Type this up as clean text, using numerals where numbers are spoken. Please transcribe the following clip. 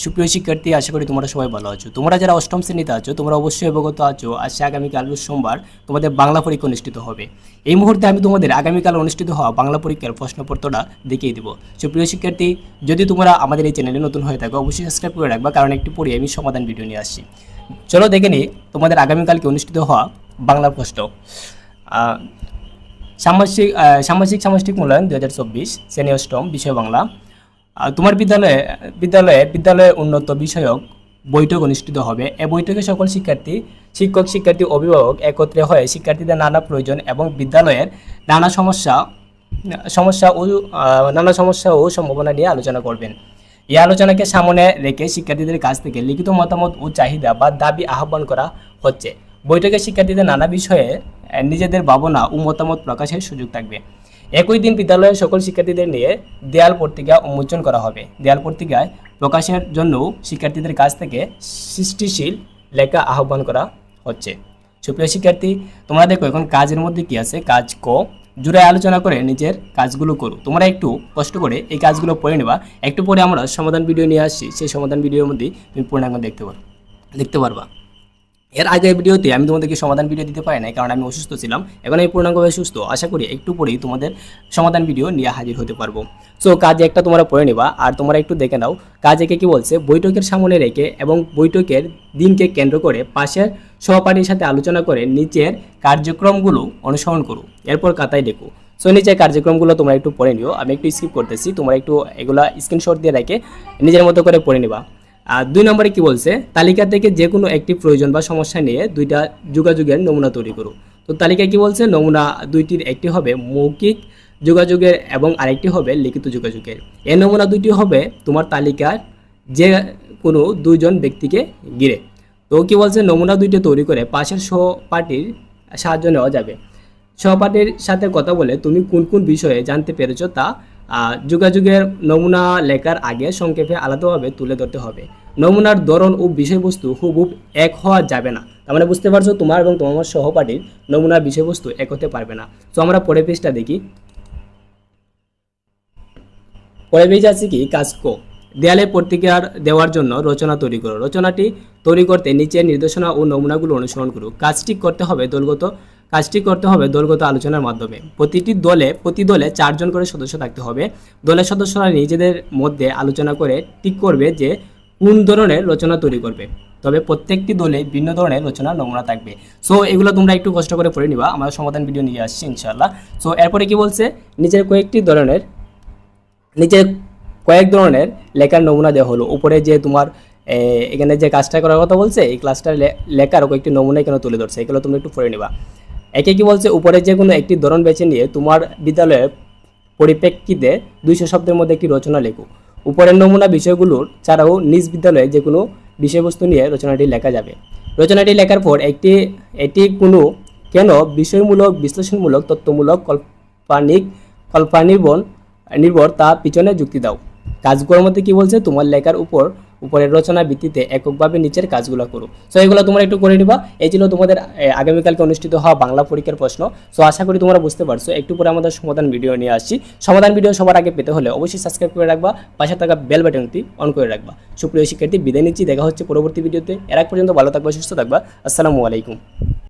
সুপ্রিয় শিক্ষার্থী, আশা করি তোমরা সবাই ভালো আছো। তোমরা যারা অষ্টম শ্রেণীতে আছো তোমরা অবশ্যই অবগত আছো আজকে আগামীকাল সোমবার তোমাদের বাংলা পরীক্ষা অনুষ্ঠিত হবে। এই মুহূর্তে আমি তোমাদের আগামীকাল অনুষ্ঠিত হওয়া বাংলা পরীক্ষার প্রশ্নপত্রটা দেখিয়ে দেবো। সুপ্রিয় শিক্ষার্থী, যদি তোমরা আমাদের এই চ্যানেলে নতুন হয়ে থাকো অবশ্যই সাবস্ক্রাইব করে রাখবা, কারণ একটু পরে আমি সমাধান ভিডিও নিয়ে আসছি। চলো দেখে নিই তোমাদের আগামীকালকে অনুষ্ঠিত হওয়া বাংলার প্রশ্ন। সামাজিক মূল্যায়ন 2024, শ্রেণী অষ্টম, বিষয় বাংলা। তোমার বিদ্যালয়ে উন্নত বিষয়ক বৈঠক অনুষ্ঠিত হবে। এই বৈঠকে সকল শিক্ষক, অভিভাবক একত্রে হয়ে শিক্ষার্থীদের নানা প্রয়োজন এবং বিদ্যালয়ের নানা সমস্যা ও সম্ভাবনা নিয়ে আলোচনা করবেন। এই আলোচনাকে সামনে রেখে শিক্ষার্থীদের কাছ থেকে লিখিত মতামত ও চাহিদা বা দাবি আহ্বান করা হচ্ছে। বৈঠকে শিক্ষার্থীদের নানা বিষয়ে নিজেদের ভাবনা ও মতামত প্রকাশের সুযোগ থাকবে। একই দিন বিদ্যালয়ের সকল শিক্ষার্থীদের নিয়ে দেয়াল পত্রিকা উন্মোচন করা হবে। দেয়াল পত্রিকায় প্রকাশের জন্য শিক্ষার্থীদের কাছ থেকে সৃষ্টিশীল লেখা আহ্বান করা হচ্ছে। সুপ্রিয় শিক্ষার্থী, তোমরা দেখো এখন কাজের মধ্যে কি আছে। কাজ ক, জুড়ে আলোচনা করে নিজের কাজগুলো করো। তোমরা একটু কষ্ট করে এই কাজগুলো পড়ে নেবা। একটু পরে আমরা সমাধান ভিডিও নিয়ে আসছি, সেই সমাধান ভিডিওর মধ্যেই তুমি পূর্ণাঙ্গ দেখতে পারবা। এর আগের ভিডিওতে আমি তোমাদেরকে সমাধান ভিডিও দিতে পারি নাই, কারণ আমি অসুস্থ ছিলাম। এখন আমি পূর্ণাঙ্গভাবে সুস্থ। আশা করি একটু পরেই তোমাদের সমাধান ভিডিও নিয়ে হাজির হতে পারবো। সো কাজ একটা তোমরা পড়ে নেবা, আর তোমরা একটু দেখে নাও কাজ একে কি বলছে। বৈঠকের সামনে রেখে এবং বৈঠকের দিনকে কেন্দ্র করে পাশের সহপাঠীর সাথে আলোচনা করে নিচের কার্যক্রমগুলো অনুসরণ করো। এরপর খাতায় লেখো। সো নিচের কার্যক্রমগুলো তোমরা একটু পড়ে নিও। আমি একটু স্কিপ করতেছি, তোমরা একটু এগুলা স্ক্রিনশট দিয়ে রেখে নিজের মতো করে পড়ে নিবা। আর 2 নম্বরে কি বলছে, তালিকা থেকে যে কোনো একটি প্রয়োজন বা সমস্যা নিয়ে 2টা যোগাযোগের নমুনা তৈরি করো। তো তালিকায় কি বলছে, নমুনা 2টির একটি হবে মৌখিক যোগাযোগের এবং আরেকটি হবে লিখিত যোগাযোগের। এই নমুনা 2টি হবে তোমার তালিকার যে কোনো 2জন ব্যক্তিকে ঘিরে। তো কি বলছে, নমুনা 2টি তৈরি করে পাশের সহপাঠীর সাহায্য নেওয়া যাবে। সহপাঠীর সাথে কথা বলে তুমি কোন কোন বিষয়ে জানতে পেরেছো তা যোগাযোগের নমুনা লেখার আগে সংক্ষেপে আলাদাভাবে তুলে ধরতে হবে। নমুনার ধরন ও বিষয়বস্তু হুবহুব এক হওয়া যাবে না। তার মানে বুঝতে পারছো, তোমার এবং তোমার সহপাঠীর নমুনার বিষয়বস্তু এক হতে পারবে না। তো আমরা পরের পেজটা দেখি। পরের পেজ আছে কি, কাজ ক, দেয়ালে প্রতিকার দেওয়ার জন্য রচনা তৈরি করো। রচনাটি তৈরি করতে নিচের নির্দেশনা ও নমুনাগুলো অনুসরণ করো। কাজটি করতে হবে দলগত আলোচনার মাধ্যমে। প্রতি দলে 4 জন করে সদস্য থাকতে হবে। দলের সদস্যরা নিজেদের মধ্যে আলোচনা করে ঠিক করবে যে কোন ধরনের রচনা তৈরি করবে। তবে প্রত্যেকটি দলে ভিন্ন ধরনের রচনা নমুনা থাকবে। সো এগুলো তোমরা একটু কষ্ট করে পড়ে নিবা, আমরা সমাধান ভিডিও নিয়ে আসছি ইনশাআল্লাহ। সো এরপরে কি বলছে, নিচের কয়েক ধরনের লেখার নমুনা দেওয়া হলো। উপরে যে তোমার এখানে যে কাজটা করার কথা বলছে, এই ক্লাসটা লেখার কয়েকটি নমুনা এখানে তুলে ধরছে, এগুলো তোমরা একটু পড়ে নিবা। একে কি বলছে, উপরে যে কোনো একটি ধরন বেছে নিয়ে তোমার বিদ্যালয়ের পরিপ্রেক্ষিতে 200 শব্দের মধ্যে একটি রচনা লেখো। উপরের নমুনা বিষয়গুলোর ছাড়াও নিজ বিদ্যালয়ে যে কোনো বিষয়বস্তু নিয়ে রচনাটি লেখা যাবে। রচনাটি লেখার পর এটি কোনো কেন বিষয়মূলক, বিশ্লেষণমূলক, তথ্যমূলক, কল্পনির্ভর তা পিছনে যুক্তি দাও। কাজগুলোর মধ্যে কি বলছে, তোমার লেখার উপরের রচনার ভিত্তিতে এককভাবে নিচের কাজগুলো করো। সো এগুলো তোমরা একটু করে নিবা। এই ছিল তোমাদের আগামীকালকে অনুষ্ঠিত হওয়া বাংলা পরীক্ষার প্রশ্ন। সো আশা করি তোমরা বুঝতে পারছো। একটু পরে আমাদের সমাধান ভিডিও নিয়ে আসছি। সমাধান ভিডিও সবার আগে পেতে হলে অবশ্যই সাবস্ক্রাইব করে রাখবা, পাশে থাকা বেল বাটনটি অন করে রাখবা। সুপ্রিয় শিক্ষার্থী, বিদায় নিচ্ছি, দেখা হচ্ছে পরবর্তী ভিডিওতে। এর আগ পর্যন্ত ভালো থাকবা, সুস্থ থাকবা। আসসালামু আলাইকুম।